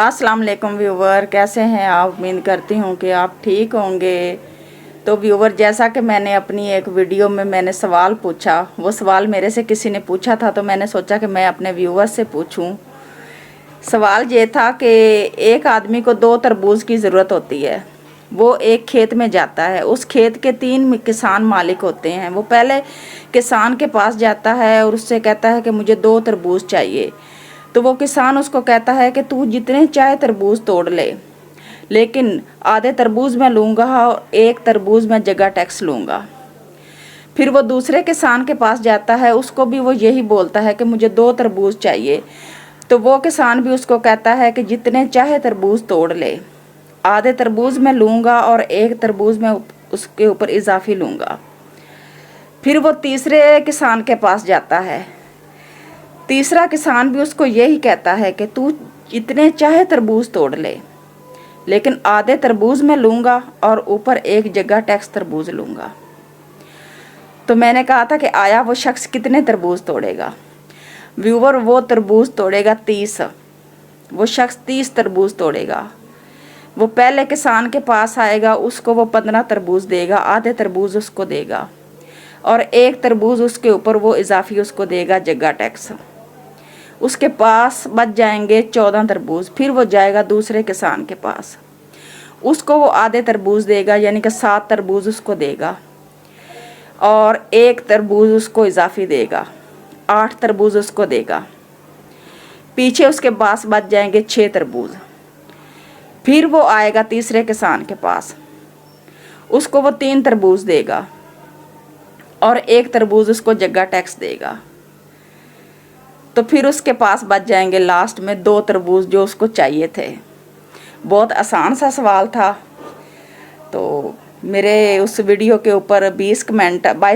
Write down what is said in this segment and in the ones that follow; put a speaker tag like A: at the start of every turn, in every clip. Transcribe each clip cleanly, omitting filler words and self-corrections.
A: अस्सलाम वालेकुम व्यूवर, कैसे हैं आप। उम्मीद करती हूँ कि आप ठीक होंगे। तो व्यूवर, जैसा कि मैंने अपनी एक वीडियो में मैंने सवाल पूछा, वो सवाल मेरे से किसी ने पूछा था, तो मैंने सोचा कि मैं अपने व्यूवर से पूछूं। सवाल ये था कि एक आदमी को 2 तरबूज की ज़रूरत होती है। वो एक खेत में जाता है, उस खेत के 3 किसान मालिक होते हैं। वो पहले किसान के पास जाता है और उससे कहता है कि मुझे 2 तरबूज चाहिए। तो वो किसान उसको कहता है कि तू जितने चाहे तरबूज तोड़ ले, लेकिन आधे तरबूज मैं लूँगा और 1 तरबूज मैं जगह टैक्स लूँगा। फिर वो दूसरे किसान के पास जाता है, उसको भी वो यही बोलता है कि मुझे 2 तरबूज चाहिए। तो वो किसान भी उसको कहता है कि जितने चाहे तरबूज तोड़ ले, आधे तरबूज मैं लूँगा और 1 तरबूज मैं उसके ऊपर इजाफी लूँगा। फिर वो तीसरे किसान के पास जाता है, तीसरा किसान भी उसको यही कहता है कि तू जितने चाहे तरबूज तोड़ ले, लेकिन आधे तरबूज मैं लूँगा और ऊपर 1 जगह टैक्स तरबूज लूँगा। तो मैंने कहा था कि आया वो शख्स कितने तरबूज तोड़ेगा। व्यूवर, वो तरबूज तोड़ेगा 30। वो शख्स 30 तरबूज तोड़ेगा। वो पहले किसान के पास आएगा, उसको वो 15 तरबूज देगा, आधे तरबूज उसको देगा और 1 तरबूज उसके ऊपर वो इजाफी उसको देगा जगह टैक्स। उसके पास बच जाएंगे 14 तरबूज। फिर वो जाएगा दूसरे किसान के पास, उसको वो आधे तरबूज देगा, यानी कि 7 तरबूज उसको देगा और 1 तरबूज उसको इजाफी देगा, 8 तरबूज उसको देगा। पीछे उसके पास बच जाएंगे 6 तरबूज। फिर वो आएगा तीसरे किसान के पास, उसको वो 3 तरबूज देगा और 1 तरबूज उसको जगह टैक्स देगा। तो फिर उसके पास बच जाएंगे लास्ट में 2 तरबूज जो उसको चाहिए थे। बहुत आसान सा सवाल था। तो मेरे उस वीडियो के ऊपर 22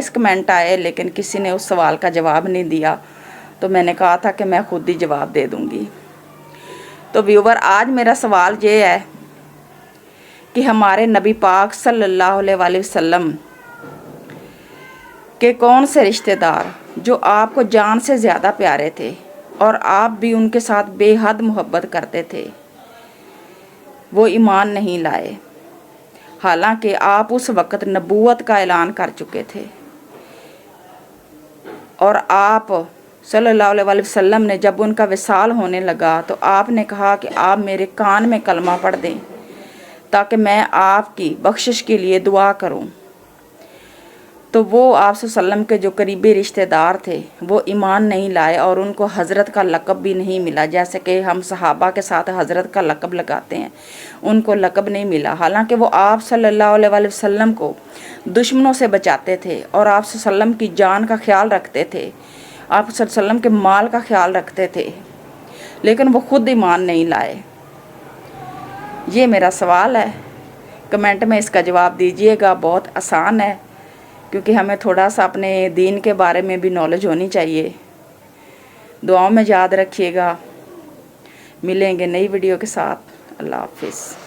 A: कमेंट आए, लेकिन किसी ने उस सवाल का जवाब नहीं दिया। तो मैंने कहा था कि मैं खुद ही जवाब दे दूँगी। तो व्यूवर, आज मेरा सवाल ये है कि हमारे नबी पाक सल्लल्लाहु अलैहि वसल्लम के कौन से रिश्तेदार जो आपको जान से ज़्यादा प्यारे थे और आप भी उनके साथ बेहद मोहब्बत करते थे, वो ईमान नहीं लाए, हालांकि आप उस वक़्त नबूवत का ऐलान कर चुके थे। और आप सल्लल्लाहु अलैहि वसल्लम ने जब उनका विसाल होने लगा तो आपने कहा कि आप मेरे कान में कलमा पढ़ दें ताकि मैं आपकी बख्शिश के लिए दुआ करूं। तो वो आप सल्लम के जो करीबी रिश्तेदार थे वो ईमान नहीं लाए और उनको हज़रत का लक़ब भी नहीं मिला। जैसे कि हम सहाबा के साथ हज़रत का लक़ब लगाते हैं, उनको लक़ब नहीं मिला, हालांकि वो आप सल्लल्लाहु अलैहि वसल्लम को दुश्मनों से बचाते थे और आप सल्लम की जान का ख्याल रखते थे, आप सल्लम के माल का ख्याल रखते थे, लेकिन वो खुद ईमान नहीं लाए। ये मेरा सवाल है, कमेंट में इसका जवाब दीजिएगा। बहुत आसान है, क्योंकि हमें थोड़ा सा अपने दीन के बारे में भी नॉलेज होनी चाहिए। दुआओं में याद रखिएगा। मिलेंगे नई वीडियो के साथ। अल्लाह हाफिज़।